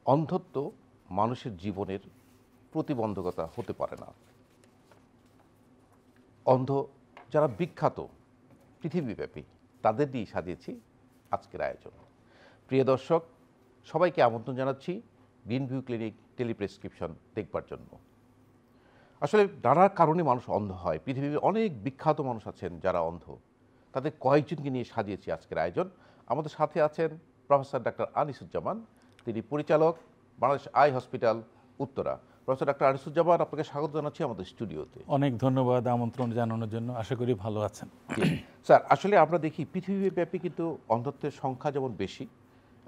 অন্ধত্ব মানুষের জীবনের প্রতিবন্ধকতা হতে পারে না। অন্ধ যারা বিখ্যাত পৃথিবীব্যাপী তাদের নিয়ে সাজিয়েছি আজকের আয়োজন। প্রিয় দর্শক, সবাইকে আমন্ত্রণ জানাচ্ছি গ্রিনভিউ ক্লিনিক টেলিপ্রেসক্রিপশন দেখবার জন্য। আসলে নানা কারণে মানুষ অন্ধ হয়। পৃথিবীর অনেক বিখ্যাত মানুষ আছেন যারা অন্ধ, তাদের কয়েকজনকে নিয়ে সাজিয়েছি আজকের আয়োজন। আমাদের সাথে আছেন প্রফেসর ডাক্তার আনিসুজ্জামান, তিনি পরিচালক Bangladesh eye hospital Uttara. Professor doctor Anisuzzaman, আপনাকে স্বাগত জানাচ্ছি আমাদের স্টুডিওতে। অনেক ধন্যবাদ আমন্ত্রণ জানানোর জন্য। আশা করি ভালো আছেন। স্যার, আসলে আমরা দেখি পৃথিবীব্যাপী কিন্তু অন্ধত্বের সংখ্যা যেমন বেশি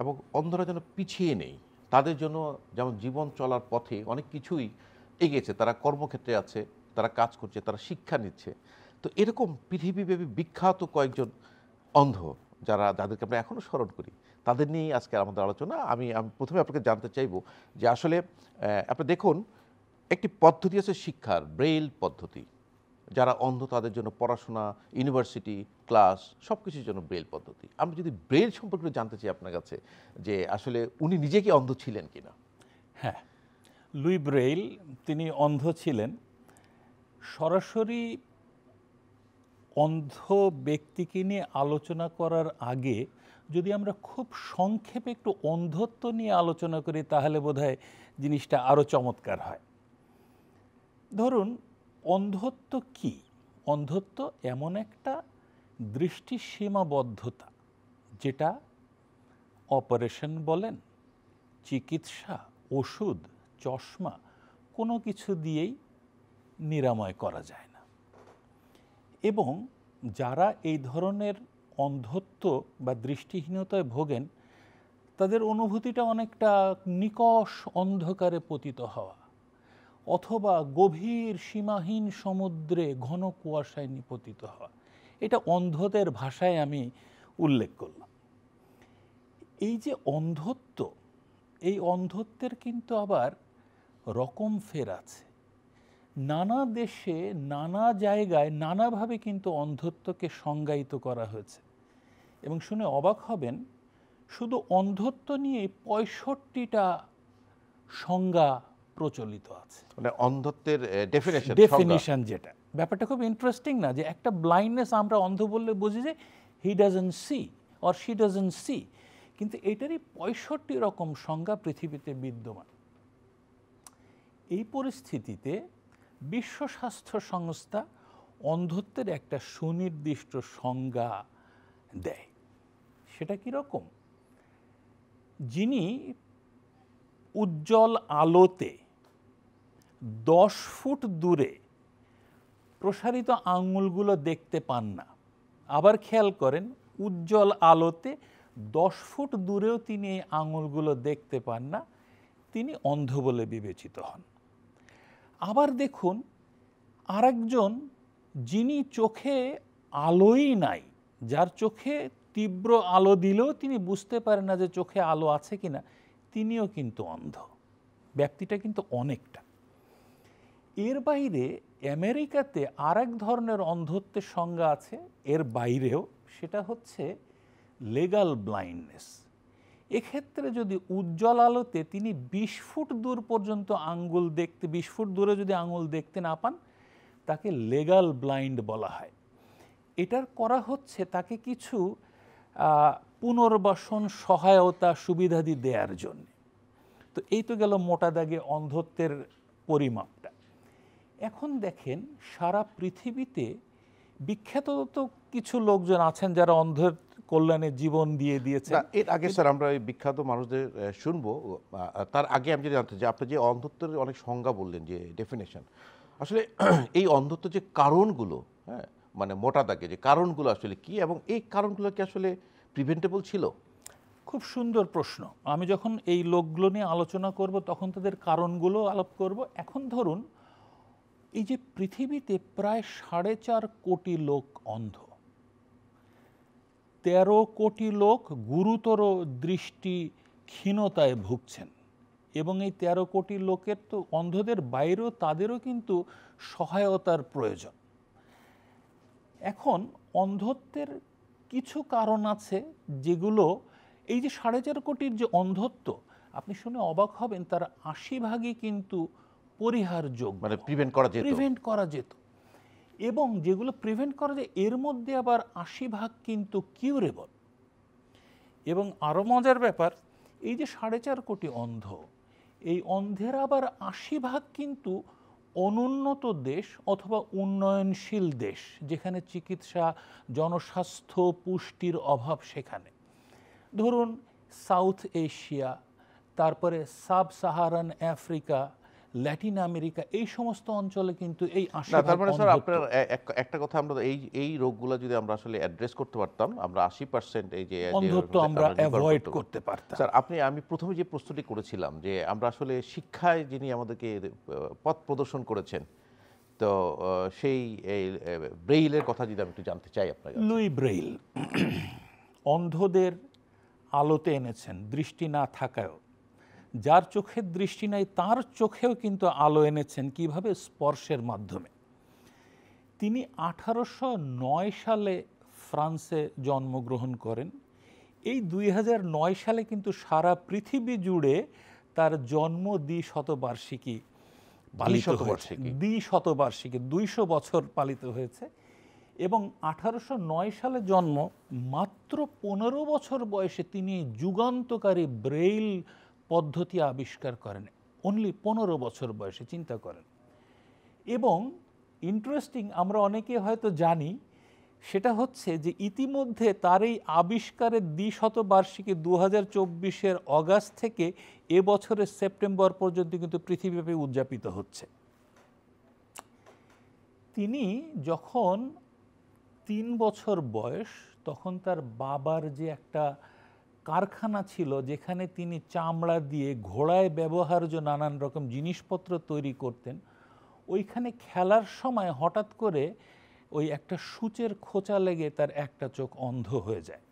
এবং অন্ধরা যেন পিছিয়ে নেই। তাদের জন্য যেমন জীবন চলার পথে অনেক কিছুই এগিয়েছে, তারা কর্মক্ষেত্রে আছে, তারা কাজ করছে, তারা শিক্ষা নিচ্ছে। তো এরকম পৃথিবীব্যাপী বিখ্যাত কয়েকজন অন্ধ যাদেরকে আমরা এখনও স্মরণ করি, তাদের নিয়েই আজকে আমাদের আলোচনা। আমি প্রথমে আপনাকে জানতে চাইব যে আসলে আপনি দেখুন, একটি পদ্ধতি আছে শিক্ষার, ব্রেইল পদ্ধতি। যারা অন্ধ তাদের জন্য পড়াশোনা, ইউনিভার্সিটি, ক্লাস সব কিছুর জন্য ব্রেইল পদ্ধতি। আমি যদি ব্রেইল সম্পর্কে জানতে চাই আপনার কাছে, যে আসলে উনি নিজে কি অন্ধ ছিলেন কিনা? হ্যাঁ, লুই ব্রেইল তিনি অন্ধ ছিলেন। সরাসরি অন্ধ ব্যক্তিকে নিয়ে আলোচনা করার আগে যদি আমরা খুব সংক্ষেপে একটু অন্ধত্ব নিয়ে আলোচনা করি, তাহলে বোধহয় জিনিসটা আরও চমৎকার হয়। ধরুন, অন্ধত্ব কি? অন্ধত্ব এমন একটা দৃষ্টি সীমাবদ্ধতা, যেটা অপারেশন বলেন, চিকিৎসা, ওষুধ, চশমা কোনো কিছু দিয়েই নিরাময় করা যায় না। এবং যারা এই ধরনের অন্ধত্ব বা দৃষ্টিহীনতায় ভোগেন, তাদের অনুভূতিটা অনেকটা নিকষ অন্ধকারে পতিত হওয়া, অথবা গভীর সীমাহীন সমুদ্রে ঘন কুয়াশায় নিপতিত হওয়া। এটা অন্ধদের ভাষায় আমি উল্লেখ করলাম। এই যে অন্ধত্ব, এই অন্ধত্বের কিন্তু আবার রকম ফের আছে। নানা দেশে, নানা জায়গায়, নানাভাবে কিন্তু অন্ধত্বকে সংজ্ঞায়িত করা হয়েছে। এবং শুনে অবাক হবেন, শুধু অন্ধত্ব নিয়ে 65টা সংজ্ঞা প্রচলিত আছে। মানে অন্ধত্বের ডেফিনিশন যেটা, ব্যাপারটা খুব ইন্টারেস্টিং না? যে একটা ব্লাইন্ডনেস, আমরা অন্ধ বললে বুঝি যে he doesn't see or she doesn't see, কিন্তু এটারই 65 রকম সংজ্ঞা পৃথিবীতে বিদ্যমান। এই পরিস্থিতিতে বিশ্ব স্বাস্থ্য সংস্থা অন্ধত্বের একটা সুনির্দিষ্ট সংজ্ঞা দেয়। সেটা কীরকম? যিনি উজ্জ্বল আলোতে 10 ফুট দূরে প্রসারিত আঙুলগুলো দেখতে পান না, আবার খেয়াল করেন, উজ্জ্বল আলোতে 10 ফুট দূরেও তিনি এই আঙুলগুলো দেখতে পান না, তিনি অন্ধ বলে বিবেচিত হন। আবার দেখুন, আরেকজন, যিনি চোখে আলোই নাই, যার চোখে তীব্র আলো দিলেও তিনি বুঝতে পারেন না যে চোখে আলো আছে কিনা, তিনিও কিন্তু অন্ধ। ব্যক্তিটা কিন্তু অনেকটা। এর বাইরে আমেরিকাতে আরেক ধরনের অন্ধত্বের সংজ্ঞা আছে, এর বাইরেও, সেটা হচ্ছে লেগাল ব্লাইন্ডনেস। এক্ষেত্রে যদি উজ্জ্বল আলোতে তিনি 20 ফুট দূর পর্যন্ত আঙ্গুল দেখতে, 20 ফুট দূরে যদি আঙুল দেখতে না পান, তাকে লেগাল ব্লাইন্ড বলা হয়। এটার করা হচ্ছে তাকে কিছু পুনর্বাসন সহায়তা সুবিধাদি দেওয়ার জন্য। তো এই তো গেল মোটা দাগে অন্ধত্বের পরিমাপটা। এখন দেখেন, সারা পৃথিবীতে বিখ্যাত তো কিছু লোকজন আছেন যারা অন্ধের কল্যাণে জীবন দিয়ে দিয়েছেন। এর আগে স্যার আমরা এই বিখ্যাত মানুষদের শুনবো। তার আগে আমি যদি জানতে চাই, আপনি যে অন্ধত্বের অনেক সংজ্ঞা বললেন, যে ডেফিনেশন, আসলে এই অন্ধত্ব যে কারণগুলো, হ্যাঁ, মানে মোটা দাগে যে কারণগুলো আসলে কি, এবং এই কারণগুলো কি আসলে প্রিভেন্টেবল ছিল? খুব সুন্দর প্রশ্ন। আমি যখন এই লোকগুলো নিয়ে আলোচনা করব, তখন তাদের কারণগুলো আলাপ করব। এখন ধরুন, এই যে পৃথিবীতে প্রায় 4.5 কোটি লোক অন্ধ, 13 কোটি লোক গুরুতর দৃষ্টি ক্ষীণতায় ভুগছেন, এবং এই 13 কোটি লোকের তো অন্ধদের বাইরেও তাদেরও কিন্তু সহায়তার প্রয়োজন। এখন অন্ধত্বের কিছু কারণ আছে যেগুলো, এই যে 4.5 কোটির যে অন্ধত্ব, আপনি শুনে অবাক হবেন তার 80% কিন্তু পরিহারযোগ্য, মানে প্রিভেন্ট করা যেত। এবং যেগুলো প্রিভেন্ট করা যায় এর মধ্যে আবার 80% কিন্তু কিউরেবল। এবং আরও মজার ব্যাপার, এই যে 4.5 কোটি অন্ধ, এই অন্ধের আবার 80% কিন্তু অনুন্নত দেশ অথবা উন্নয়নশীল দেশ, যেখানে চিকিৎসা, জনস্বাস্থ্য, পুষ্টির অভাব সেখানে। ধরুন সাউথ এশিয়া, তারপরে sub Saharan Africa, Latin America, এই সমস্ত অঞ্চলে কিন্তু এই না, তার 80% মানে স্যার অন্ধত্ব। আপনার একটা কথা, আমরা এই রোগগুলো যদি আমরা আসলে অ্যাড্রেস করতে পারতাম, আমরা 80% এই যে অন্ধত্ব আমরা অ্যাভয়েড করতে পারতাম। স্যার আমি প্রথমে যে প্রশ্নটি করেছিলাম যে আমরা আসলে শিক্ষায় যিনি আমাদেরকে পথ প্রদর্শন করেছেন, তো সেই ব্রেইলের কথা যদি আমি একটু জানতে চাই আপনার কাছে। লুই ব্রেইল অন্ধদের আলোতে এনেছেন, দৃষ্টি না থাকায়ও। যার চোখের দৃষ্টি নাই তার চোখেও কিন্তু আলো এনেছেন। কিভাবে? স্পর্শের মাধ্যমে। তিনি 1809 সালে ফ্রান্সে জন্মগ্রহণ করেন। এই 2009 সালে কিন্তু সারা পৃথিবী জুড়ে তার জন্ম দ্বিশতবার্ষিকী পালিত হয়েছে। দ্বিশতবার্ষিকী, 200 বছর পালিত হয়েছে। এবং 1809 সালে জন্ম, মাত্র 15 বছর বয়সে তিনি যুগান্তকারী ব্রেইল পদ্ধতি আবিষ্কার করেন। অনলি 15 বছর বয়সে, চিন্তা করেন। এবং ইন্টারেস্টিং, আমরা অনেকে হয়তো জানি, সেটা হচ্ছে যে ইতিমধ্যে তার এই আবিষ্কারের দ্বিশতবার্ষিকী 2024 অগাস্ট থেকে এবছরের সেপ্টেম্বর পর্যন্ত কিন্তু পৃথিবীব্যাপী উদযাপিত হচ্ছে। তিনি যখন 3 বছর বয়স, তখন তার বাবার যে একটা কারখানা ছিল, যেখানে তিনি চামড়া দিয়ে ঘোড়ায় ব্যবহার্য নানান রকম জিনিসপত্র তৈরি করতেন, ওইখানে খেলার সময় হঠাৎ করে ওই একটা সূচের খোঁচা লেগে তার একটা চোখ অন্ধ হয়ে যায়।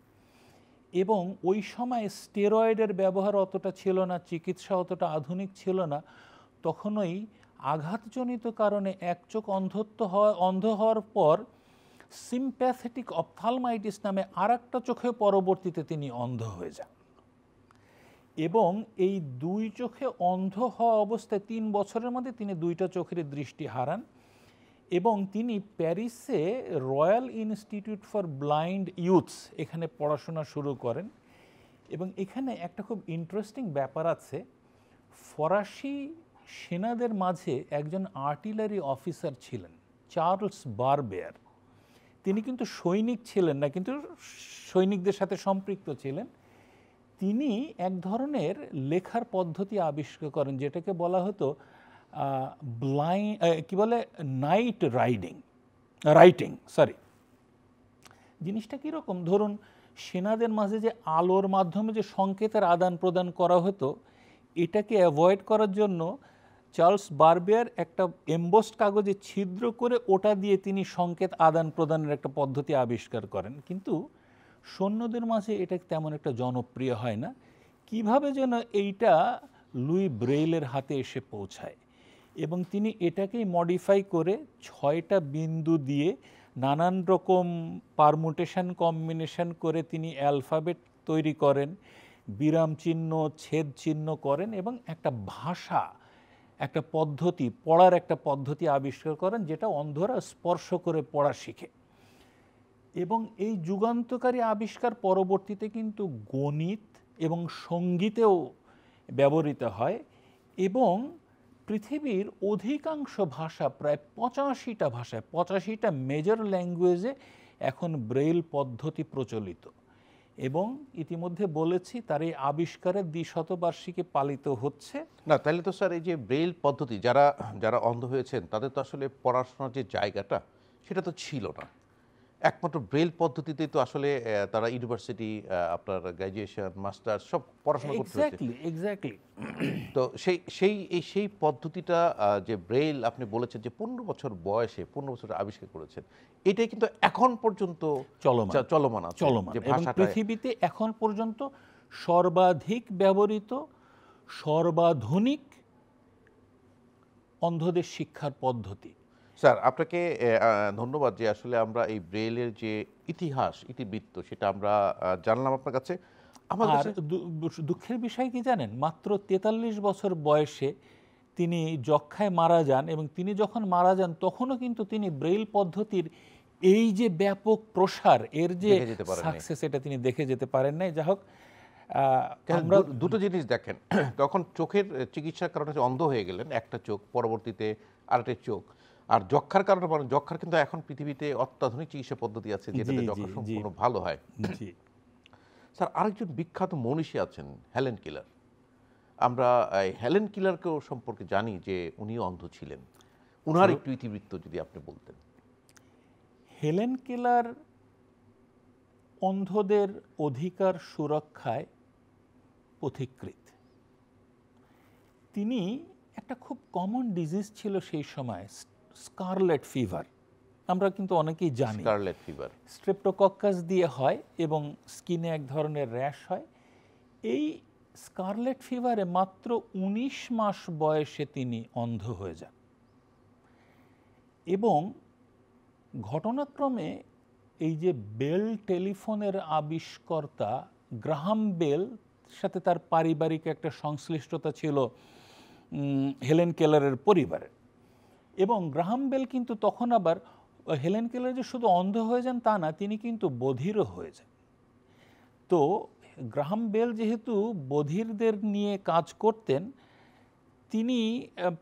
এবং ওই সময় স্টেরয়েডের ব্যবহার অতটা ছিল না, চিকিৎসা অতটা আধুনিক ছিল না। তখন ওই আঘাতজনিত কারণে এক চোখ অন্ধ হওয়ার পর সিম্প্যাথেটিক অপথালমাইটিস নামে আর একটা চোখে পরবর্তীতে তিনি অন্ধ হয়ে যান। এবং এই 2 চোখে অন্ধ হওয়া অবস্থায় 3 বছরের মধ্যে তিনি 2টা চোখের দৃষ্টি হারান। এবং তিনি প্যারিসে royal institute for blind youths, এখানে পড়াশোনা শুরু করেন। এবং এখানে একটা খুব ইন্টারেস্টিং ব্যাপার আছে। ফরাসি সেনাদের মাঝে একজন আর্টিলারি অফিসার ছিলেন, চার্লস বারবেয়ার। তিনি কিন্তু সৈনিক ছিলেন না, কিন্তু সৈনিকদের সাথে সম্পৃক্ত ছিলেন। তিনি এক ধরনের লেখার পদ্ধতি আবিষ্কার করেন, যেটাকে বলা হতো নাইট রাইটিং। জিনিসটা কীরকম? ধরুন সেনাদের মাঝে যে আলোর মাধ্যমে যে সংকেতের আদান প্রদান করা হতো, এটাকে অ্যাভয়েড করার জন্য চার্লস বারবেয়ার একটা এমবোসড কাগজে ছিদ্র করে ওটা দিয়ে তিনি সংকেত আদান প্রদানের একটা পদ্ধতি আবিষ্কার করেন। কিন্তু সৈন্যদের মাঝে এটা তেমন একটা জনপ্রিয় হয় না। কিভাবে যেন এইটা লুই ব্রেইলের হাতে এসে পৌঁছায়, এবং তিনি এটাকেই মডিফাই করে 6টা বিন্দু দিয়ে নানান রকম পারমুটেশন কম্বিনেশন করে তিনি অ্যালফাবেট তৈরি করেন, বিরাম চিহ্ন, ছেদ চিহ্ন করেন, এবং একটা ভাষা, একটা পদ্ধতি, পড়ার একটা পদ্ধতি আবিষ্কার করেন, যেটা অন্ধরা স্পর্শ করে পড়া শিখে। এবং এই যুগান্তকারী আবিষ্কার পরবর্তীতে কিন্তু গণিত এবং সঙ্গীতেও ব্যবহৃত হয়। এবং পৃথিবীর অধিকাংশ ভাষা, প্রায় 85টা ভাষায়, 85টা মেজর ল্যাঙ্গুয়েজে এখন ব্রেইল পদ্ধতি প্রচলিত। এবং ইতিমধ্যে বলেছি তার এই আবিষ্কারের 200বার্ষিকী পালিত হচ্ছে। না, তাহলে তো স্যার এই যে ব্রেইল পদ্ধতি, যারা অন্ধ হয়েছেন তাদের তো আসলে পড়াশোনার যে জায়গাটা সেটা তো ছিল না। একমাত্র ব্রেইল পদ্ধতিতেই তো আসলে তারা ইউনিভার্সিটি, আপনার গ্র্যাজুয়েশন, মাস্টার্স সব পড়াশোনা করতে হয়েছে। এক্স্যাক্টলি। তো সেই পদ্ধতিটা, যে ব্রেইল আপনি বলেছেন যে 15 বছর বয়সে 15 বছর আবিষ্কার করেছেন, এটাই কিন্তু এখন পর্যন্ত চলমান আছে। এবং পৃথিবীতে এখন পর্যন্ত সর্বাধিক ব্যবহৃত, সর্বাধুনিক অন্ধদের শিক্ষার পদ্ধতি। স্যার আপনাকে ধন্যবাদ যে আসলে আমরা এই ব্রেইলের যে ইতিহাস, ইতিবৃত্ত, সেটা আমরা জানলাম আপনার কাছে। আমার আর কাছে দুঃখের বিষয় কি জানেন, মাত্র ৪৩ বছর বয়সে তিনি যক্ষ্মায় মারা যান, এবং তিনি যখন মারা যান তখনও কিন্তু তিনি ব্রেইল পদ্ধতির এই যে ব্যাপক প্রসার, এর যে দেখে যেতে পারেননি। সাকসেস, এটা তিনি দেখে যেতে পারেন নাই। যাই হোক, কেন আমরা দুটো জিনিস দেখেন, তখন চোখের চিকিৎসার কারণে যে অন্ধ হয়ে গেলেন একটা চোখ, পরবর্তীতে আরেকটা চোখ, আর যক্ষ্মার কারণে বলেন, যক্ষ্মার কিন্তু এখন পৃথিবীতে অত্যাধুনিক চিকিৎসা পদ্ধতি আছে যেটাতে জি, যক্ষ্মা জি, সম্পূর্ণ ভালো হয়। জি, স্যার, আরেকজন বিখ্যাত মনীষী আছেন হেলেন কেলার। আমরা হেলেন কেলারকেও সম্পর্কে জানি যে উনি অন্ধ ছিলেন। উনার একটু ইতিবৃত্ত যদি আপনি বলতেন। হেলেন কেলার অন্ধদের অধিকার সুরক্ষায় পথিকৃৎ। তিনি, একটা খুব কমন ডিজিজ ছিল সেই সময়, স্কারলেট ফিভার, আমরা কিন্তু অনেকেই জানি। Scarlet fever. স্ট্রেপ্টোকক্কাস দিয়ে হয় এবং স্কিনে এক ধরনের র্যাশ হয়। এই স্কারলেট ফিভারে মাত্র ১৯ মাস বয়সে তিনি অন্ধ হয়ে যান, এবং ঘটনাক্রমে এই যে বেল টেলিফোনের আবিষ্কর্তা গ্রাহাম বেল সাথে তার পারিবারিক একটা সংশ্লিষ্টতা ছিল হেলেন কেলারের পরিবারে। এবং গ্রাহাম বেল কিন্তু তখন আবার, হেলেন কেলার যে শুধু অন্ধ হয়ে যান তা না, তিনি কিন্তু বধিরও হয়ে যান। তো গ্রাহাম বেল যেহেতু বধিরদের নিয়ে কাজ করতেন, তিনি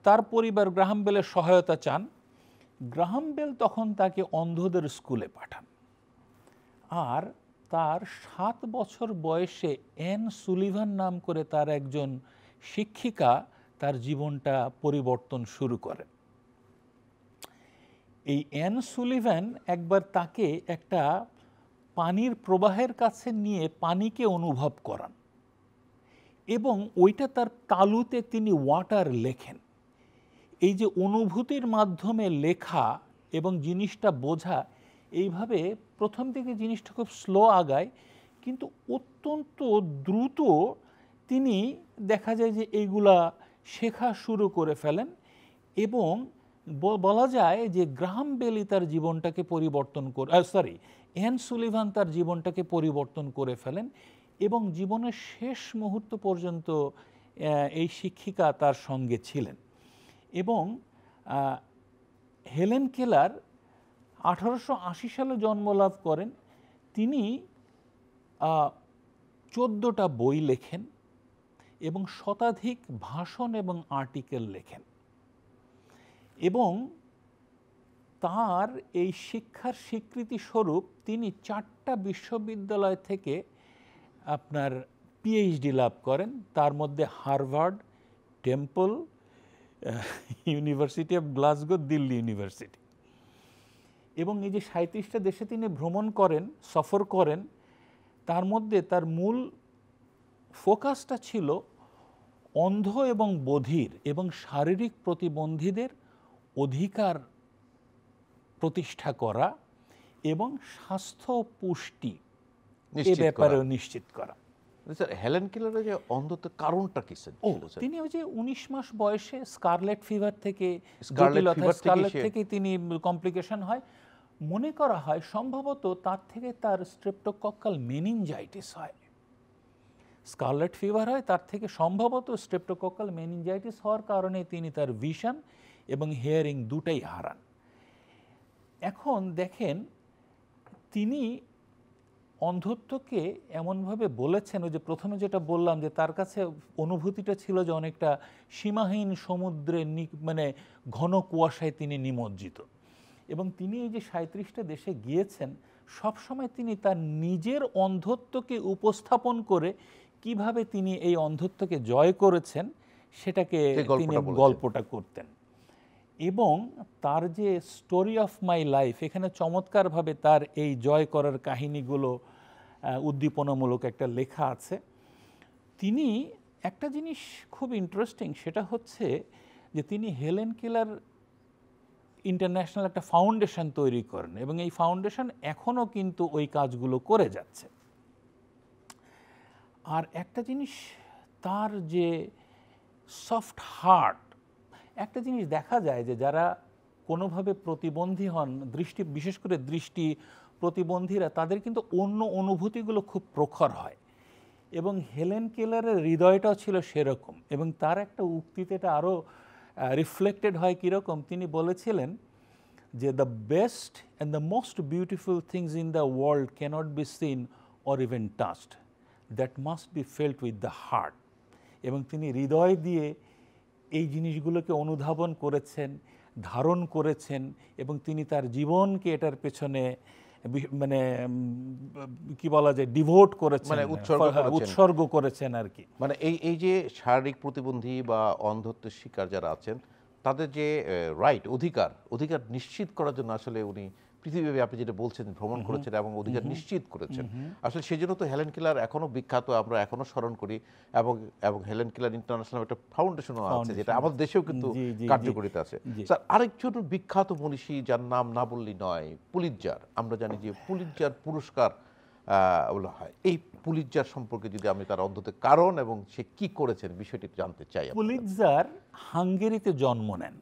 তার পরিবার গ্রাহাম বেলের সহায়তা চান। গ্রাহাম বেল তখন তাকে অন্ধদের স্কুলে পাঠান, আর তার ৭ বছর বয়সে অ্যান সুলিভান নাম করে তার একজন শিক্ষিকা তার জীবনটা পরিবর্তন শুরু করেন। এই অ্যান সুলিভান একবার তাকে একটা পানির প্রবাহের কাছে নিয়ে পানিকে অনুভব করান, এবং ওইটা তার তালুতে তিনি ওয়াটার লেখেন। এই যে অনুভূতির মাধ্যমে লেখা এবং জিনিসটা বোঝা, এইভাবে প্রথম দিকে জিনিসটা খুব স্লো আগায়, কিন্তু অত্যন্ত দ্রুত তিনি দেখা যায় যে এইগুলা শেখা শুরু করে ফেলেন। এবং বলা যায় যে গ্রাহাম বেলই তার জীবনটাকে পরিবর্তন করে, অ্যান সুলিভান তার জীবনটাকে পরিবর্তন করে ফেলেন, এবং জীবনের শেষ মুহূর্ত পর্যন্ত এই শিক্ষিকা তার সঙ্গে ছিলেন। এবং হেলেন কেলার 1880 সালে জন্মলাভ করেন। তিনি 14টা বই লেখেন এবং শতাধিক ভাষণ এবং আর্টিকেল লেখেন, এবং তার এই শিক্ষার স্বীকৃতি স্বরূপ তিনি 4টা বিশ্ববিদ্যালয় থেকে আপনার পিএইচডি লাভ করেন, তার মধ্যে Harvard, temple, university of Glasgow, Delhi university. এবং এই যে 37টা দেশে তিনি ভ্রমণ করেন, সফর করেন, তার মধ্যে তার মূল ফোকাসটা ছিল অন্ধ এবং বধির এবং শারীরিক প্রতিবন্ধীদের অধিকার প্রতিষ্ঠা করা এবং স্বাস্থ্য পুষ্টি এ ব্যাপারেও নিশ্চিত করা। স্যার, হেলেন কেলারের যে অন্ধত্বের কারণটা কি স্যার? তিনি ওই যে 19 মাস বয়সে স্কারলেট ফিভার থেকে, স্কারলেট থেকে তিনি কমপ্লিকেশন হয়, মনে করা হয় সম্ভবত তার থেকে তার স্ট্রেপ্টোকক্কাল মেনিনজাইটিস হয়। স্কারলেট ফিভার হয়, তার থেকে সম্ভবত স্ট্রেপ্টোকক্কাল মেনিনজাইটিস হওয়ার কারণে তিনি তার ভিশন এবং হিয়ারিং দুটাই হারান। এখন দেখেন, তিনি অন্ধত্বকে এমনভাবে বলেছেন, ওই যে প্রথমে যেটা বললাম যে তার কাছে অনুভূতিটা ছিল যে অনেকটা সীমাহীন সমুদ্রে, মানে ঘন কুয়াশায় তিনি নিমজ্জিত। এবং তিনি এই যে 37টা দেশে গিয়েছেন, সবসময় তিনি তার নিজের অন্ধত্বকে উপস্থাপন করে কিভাবে তিনি এই অন্ধত্বকে জয় করেছেন সেটাকে তিনি গল্পটা করতেন। এবং তার যে স্টোরি অফ মাই লাইফ, এখানে চমৎকারভাবে তার এই জয় করার কাহিনীগুলো উদ্দীপনামূলক একটা লেখা আছে। তিনি একটা জিনিস খুব ইন্টারেস্টিং, সেটা হচ্ছে যে তিনি হেলেন কেলার ইন্টারন্যাশনাল একটা ফাউন্ডেশন তৈরি করেন, এবং এই ফাউন্ডেশন এখনও কিন্তু ওই কাজগুলো করে যাচ্ছে। আর একটা জিনিস, তার যে সফট হার্ট, একটা জিনিস দেখা যায় যে যারা কোনোভাবে প্রতিবন্ধী হন, বিশেষ করে দৃষ্টি প্রতিবন্ধীরা, তাদের কিন্তু অন্য অনুভূতিগুলো খুব প্রখর হয়। এবং হেলেন কেলারের হৃদয়টাও ছিল সেরকম, এবং তার একটা উক্তিতে এটা আরও রিফ্লেক্টেড হয় কীরকম, তিনি বলেছিলেন যে the best and the most beautiful things in the world cannot be seen or even touched, that must be felt with the heart. এবং তিনি হৃদয় দিয়ে এই জিনিসগুলোকে অনুধাবন করেছেন, ধারণ করেছেন, এবং তিনি তার জীবনকে এটার পেছনে মানে কি বলা যায় ডিভোট করেছেন, মানে উৎসর্গ করেছেন আর কি। মানে এই যে শারীরিক প্রতিবন্ধী বা অন্ধত্বের শিকার যারা আছেন তাদের যে রাইট অধিকার নিশ্চিত করার জন্য আসলে উনি পৃথিবীব্যাপী আপনি যেটা বলছেন ভ্রমণ করেছেন এবং অধিকার নিশ্চিত করেছেন। আসলে সেই জন্য তো হেলেন কেলার এখনো বিখ্যাত, আমরা এখনো স্মরণ করি, এবং হেলেন কেলার ইন্টারন্যাশনাল একটা ফাউন্ডেশনও আছে যেটা আমাদের দেশেও কিন্তু কার্যকরিতা আছে। স্যার, আরেকজন বিখ্যাত মনীষী যার নাম না বললেই নয়, পুলিৎজার। আমরা জানি যে পুলিৎজার পুরস্কার বলা হয়। এই পুলিৎজার সম্পর্কে যদি আমি তার অন্ধত্বের কারণ এবং সে কি করেছেন বিষয়টি জানতে চাই। পুলিৎজার হাঙ্গেরিতে জন্ম নেন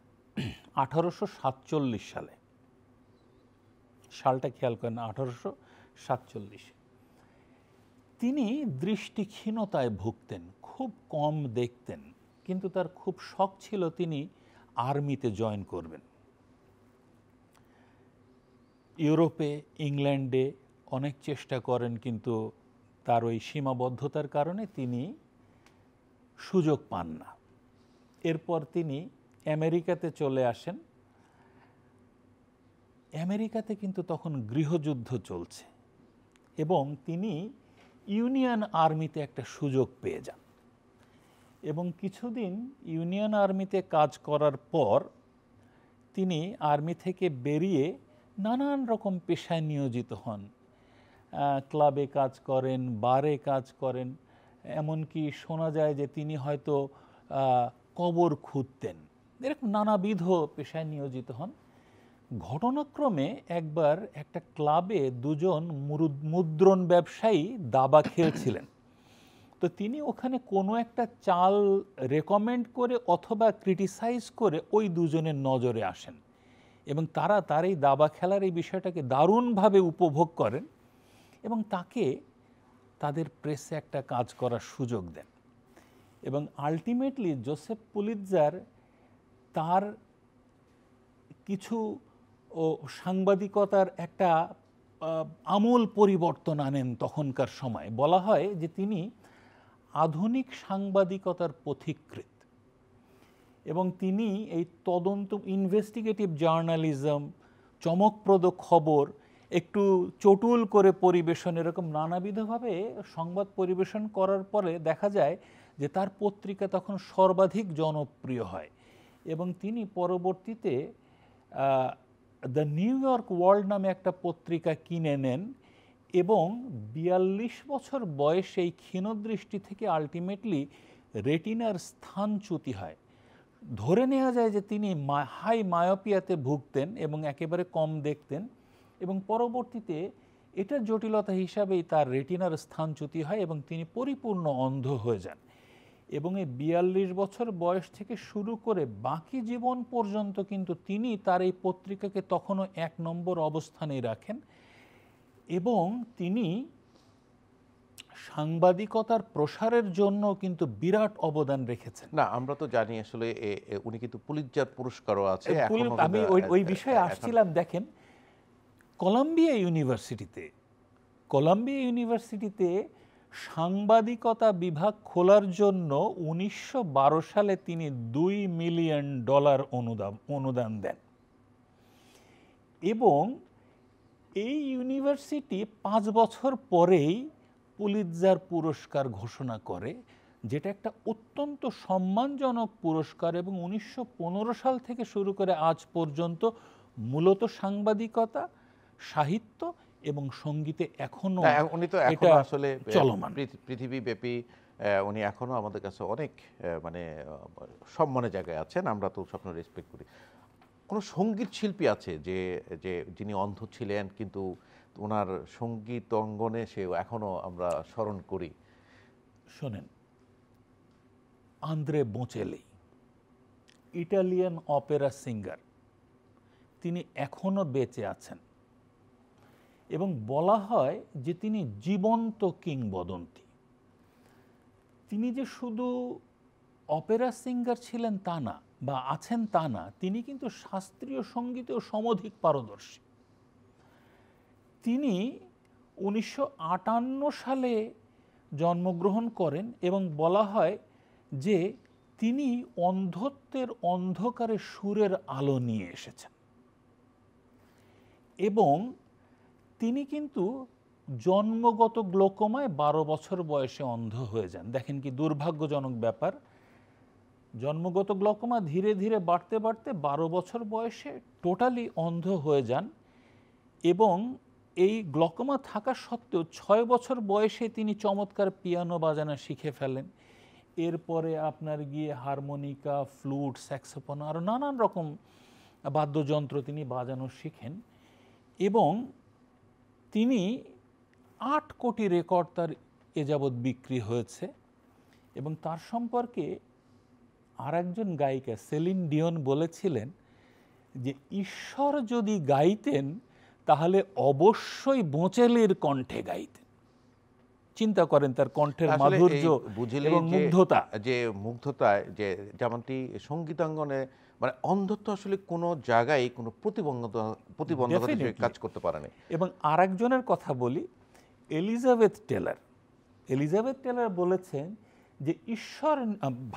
1847 সালে। সালটা খেয়াল করেন, 1847। তিনি দৃষ্টিক্ষীণতায় ভুগতেন, খুব কম দেখতেন, কিন্তু তার খুব শখ ছিল তিনি আর্মিতে জয়েন করবেন। ইউরোপে, ইংল্যান্ডে অনেক চেষ্টা করেন, কিন্তু তার ওই সীমাবদ্ধতার কারণে তিনি সুযোগ পান না। এরপর তিনি আমেরিকাতে চলে আসেন। আমেরিকাতে কিন্তু তখন গৃহযুদ্ধ চলছে, এবং তিনি ইউনিয়ন আর্মিতে একটা সুযোগ পেয়ে যান, এবং কিছুদিন ইউনিয়ন আর্মিতে কাজ করার পর তিনি আর্মি থেকে বেরিয়ে নানান রকম পেশায় নিয়োজিত হন। ক্লাবে কাজ করেন, বারে কাজ করেন, এমনকি শোনা যায় যে তিনি হয়তো কবর খুঁড়তেন। এরকম নানাবিধ পেশায় নিয়োজিত হন। ঘটনাক্রমে একবার একটা ক্লাবে দুজন মুদ্রণ ব্যবসায়ী দাবা খেলছিলেন। তো তিনি ওখানে কোনো একটা চাল রেকমেন্ড করে অথবা ক্রিটিসাইজ করে ওই দুজনের নজরে আসেন, এবং তারা তার এই দাবা খেলার এই বিষয়টাকে দারুণভাবে উপভোগ করেন, এবং তাকে তাদের প্রেসে একটা কাজ করার সুযোগ দেন। এবং আলটিমেটলি জোসেফ পুলিৎজার তার কিছু সাংবাদিকতার একটা আমূল পরিবর্তন আনেন তখনকার সময়। বলা হয় যে তিনি আধুনিক সাংবাদিকতার পথিকৃৎ, এবং তিনি এই তদন্ত, ইনভেস্টিগেটিভ জার্নালিজম, চমকপ্রদ খবর একটু চটুল করে পরিবেশন, এরকম নানাবিধভাবে সংবাদ পরিবেশন করার পরে দেখা যায় যে তার পত্রিকা তখন সর্বাধিক জনপ্রিয় হয়, এবং তিনি পরবর্তীতে দ্য নিউ ইয়র্ক ওয়ার্ল্ড নামে একটা পত্রিকা কিনে নেন, এবং 42 বছর বয়সে এই ক্ষীণদৃষ্টি থেকে আলটিমেটলি রেটিনার স্থানচ্যুতি হয়। ধরে নেওয়া যায় যে তিনি হাই মায়োপিয়াতে ভুগতেন এবং একেবারে কম দেখতেন, এবং পরবর্তীতে এটার জটিলতা হিসাবেই তার রেটিনার স্থানচ্যুতি হয় এবং তিনি পরিপূর্ণ অন্ধ হয়ে যান। এবং এই 42 বছর বয়স থেকে শুরু করে বাকি জীবন পর্যন্ত কিন্তু তিনি তার এই পত্রিকাকে তখনও 1 নম্বর অবস্থানেই রাখেন, এবং তিনি সাংবাদিকতার প্রসারের জন্য কিন্তু বিরাট অবদান রেখেছেন। না, আমরা তো জানি আসলে উনি কিন্তু পুলিৎজার পুরস্কারও আছে। আমি ওই বিষয়ে আসছিলাম। দেখেন, কলাম্বিয়া ইউনিভার্সিটিতে সাংবাদিকতা বিভাগ খোলার জন্য 1912 সালে তিনি $2 মিলিয়ন অনুদান দেন, এবং এই ইউনিভার্সিটি 5 বছর পরেই পুলিৎজার পুরস্কার ঘোষণা করে, যেটা একটা অত্যন্ত সম্মানজনক পুরস্কার, এবং 1915 সাল থেকে শুরু করে আজ পর্যন্ত মূলত সাংবাদিকতা, সাহিত্য এবং সঙ্গীতে এখনো উনি তো এটা আসলে চলমান, পৃথিবীব্যাপী উনি এখনো আমাদের কাছে অনেক মানে সম্মানের জায়গায় আছেন। আমরা তো স্বপ্ন রেসপেক্ট করি। কোনো সঙ্গীত শিল্পী আছে যিনি অন্ধ ছিলেন কিন্তু ওনার সঙ্গীত অঙ্গনে সে এখনো আমরা স্মরণ করি? শোনেন, আন্দ্রে বোচেলি, ইটালিয়ান অপেরা সিঙ্গার, তিনি এখনো বেঁচে আছেন, এবং বলা হয় যে তিনি জীবন্ত কিংবদন্তি। তিনি যে শুধু অপেরা সিঙ্গার ছিলেন তা না, বা আছেন তা না, তিনি কিন্তু শাস্ত্রীয় সঙ্গীতেও সমধিক পারদর্শী। তিনি 1958 সালে জন্মগ্রহণ করেন এবং বলা হয় যে তিনি অন্ধত্বের অন্ধকারে সুরের আলো নিয়ে এসেছেন। এবং তিনি কিন্তু জন্মগত গ্লোকোমায় 12 বছর বয়সে অন্ধ হয়ে যান। দেখেন কি দুর্ভাগ্যজনক ব্যাপার, জন্মগত গ্লোকোমা ধীরে ধীরে বাড়তে বাড়তে 12 বছর বয়সে টোটালি অন্ধ হয়ে যান। এবং এই গ্লোকোমা থাকা সত্ত্বেও 6 বছর বয়সে তিনি চমৎকার পিয়ানো বাজানো শিখে ফেলেন। এরপরে আপনার গিয়ে হারমোনিকা, ফ্লুট, স্যাক্সোফোন আরও নানান রকম বাদ্যযন্ত্র তিনি বাজানো শিখেন। এবং তিনি 8 কোটি রেকর্ড তার এ যাবৎ বিক্রি হয়েছে। এবং তার সম্পর্কে আর একজন গায়িকা সেলিন ডিওন বলেছিলেন যে ঈশ্বর যদি গাইতেন তাহলে অবশ্যই বোঁচেলের কণ্ঠে গাইতেন। চিন্তা করেন তার কণ্ঠের আসলে মাধুর্য এই বুঝিলেই এবং যে- মুগ্ধতা। যে মুগ্ধতায় যে যেমনটি সঙ্গীতাঙ্গনে মানে অন্ধত্ব আসলে কোনো জায়গায় কোনো প্রতিবন্ধকতা হিসেবে Definitely। কাজ করতে পারেনি। এবং আর একজনের কথা বলি, এলিজাবেথ টেলর। এলিজাবেথ টেলর বলেছেন যে ঈশ্বর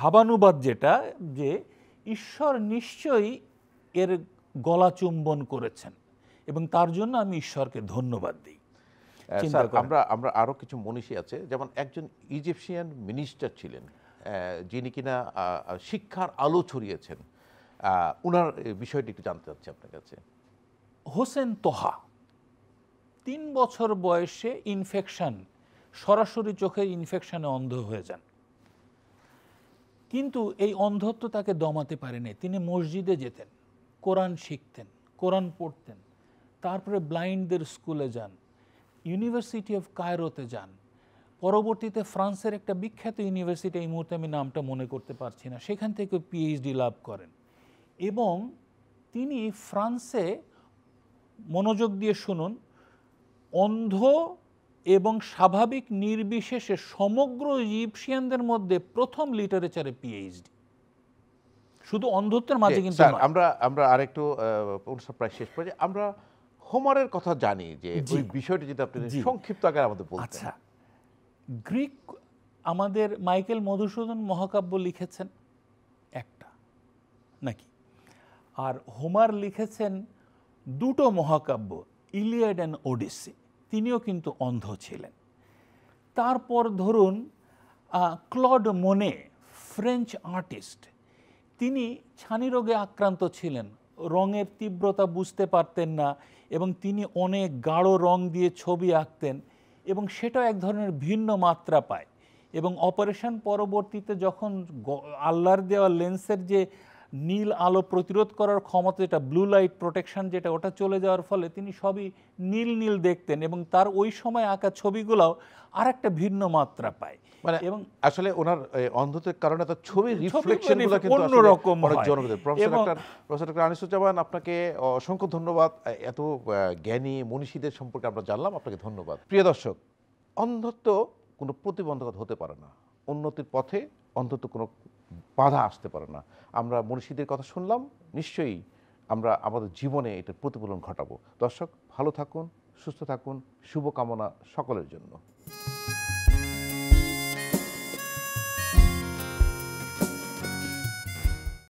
ভাবানুবাদ যেটা, যে ঈশ্বর নিশ্চয়ই এর গলা চুম্বন করেছেন এবং তার জন্য আমি ঈশ্বরকে ধন্যবাদ দিই। চিন্তা স্যার, করেন। আমরা আরো কিছু মনীষী আছে, যেমন একজন ইজিপশিয়ান মিনিস্টার ছিলেন যিনি কিনা শিক্ষার আলো ছড়িয়েছেন। উনার বিষয়টি একটু জানতে চাচ্ছি আপনার কাছে। হোসেন তোহা 3 বছর বয়সে ইনফেকশন, সরাসরি চোখের ইনফেকশনে অন্ধ হয়ে যান। কিন্তু এই অন্ধত্ব তাকে দমাতে পারেনি। তিনি মসজিদে যেতেন, কোরআন শিখতেন, কোরআন পড়তেন, তারপরে ব্লাইন্ডদের স্কুলে যান, ইউনিভার্সিটি অফ কায়রোতে যান, পরবর্তীতে ফ্রান্সের একটা বিখ্যাত ইউনিভার্সিটি, এই মুহূর্তে আমি নামটা মনে করতে পারছি না, সেখান থেকে পিএইচডি লাভ করেন। এবং তিনি ফ্রান্সে, মনোযোগ দিয়ে শুনুন, অন্ধ এবং স্বাভাবিক নির্বিশেষে সমগ্র ইজিপশিয়ানদের মধ্যে প্রথম লিটারেচারে পিএইচডি। শুধু অন্ধত্বের মাঝে কিন্তু স্যার, নয়। আমরা আরেকটু অনুষ্ঠান প্রায় শেষ পর্যায়ে, আমরা হোমারের কথা জানি, যে জি। ওই বিষয়টি যদি আপনি জি। সংক্ষিপ্ত আকারে আমাদের বলতেন। আচ্ছা, গ্রিক আমাদের মাইকেল মধুসূদন মহাকাব্য লিখেছেন একটা নাকি, আর হোমার লিখেছেন 2টো মহাকাব্য, ইলিয়াড অ্যান্ড ওডিসি। তিনিও কিন্তু অন্ধ ছিলেন। তারপর ধরুন ক্লড মোনে, ফ্রেঞ্চ আর্টিস্ট, তিনি ছানি রোগে আক্রান্ত ছিলেন, রঙের তীব্রতা বুঝতে পারতেন না এবং তিনি অনেক গাঢ় রং দিয়ে ছবি আঁকতেন এবং সেটাও এক ধরনের ভিন্ন মাত্রা পায়। এবং অপারেশন পরবর্তীতে যখন আল্লাহর দেওয়া লেন্সের যে নীল আলো প্রতিরোধ করার ক্ষমতা, যেটা ব্লু লাইট প্রোটেকশন, যেটা ওটা চলে যাওয়ার ফলে তিনি সবই নীল নীল দেখতেন এবং তার ওই সময় আঁকা ছবিগুলোও আর একটা ভিন্ন মাত্রা পায়। মানে এবং আসলে ওনার অন্ধত্বের কারণে তার ছবির রিফ্লেকশনগুলো কিন্তু অন্যরকম অনেক হয়। জনপ্রিয়। প্রফেসর ডক্টর আনিসুজ্জামান, আপনাকে অসংখ্য ধন্যবাদ। এত জ্ঞানী মনীষীদের সম্পর্কে আমরা জানলাম, আপনাকে ধন্যবাদ। প্রিয় দর্শক, অন্ধত্ব কোনো প্রতিবন্ধকতা হতে পারে না, উন্নতির পথে অন্তত কোনো বাধা আসতে পারে না। আমরা মনীষীদের কথা শুনলাম, নিশ্চয়ই আমরা আমাদের জীবনে এটার প্রতিফলন ঘটাবো। দর্শক, ভালো থাকুন, সুস্থ থাকুন, শুভকামনা সকলের জন্য।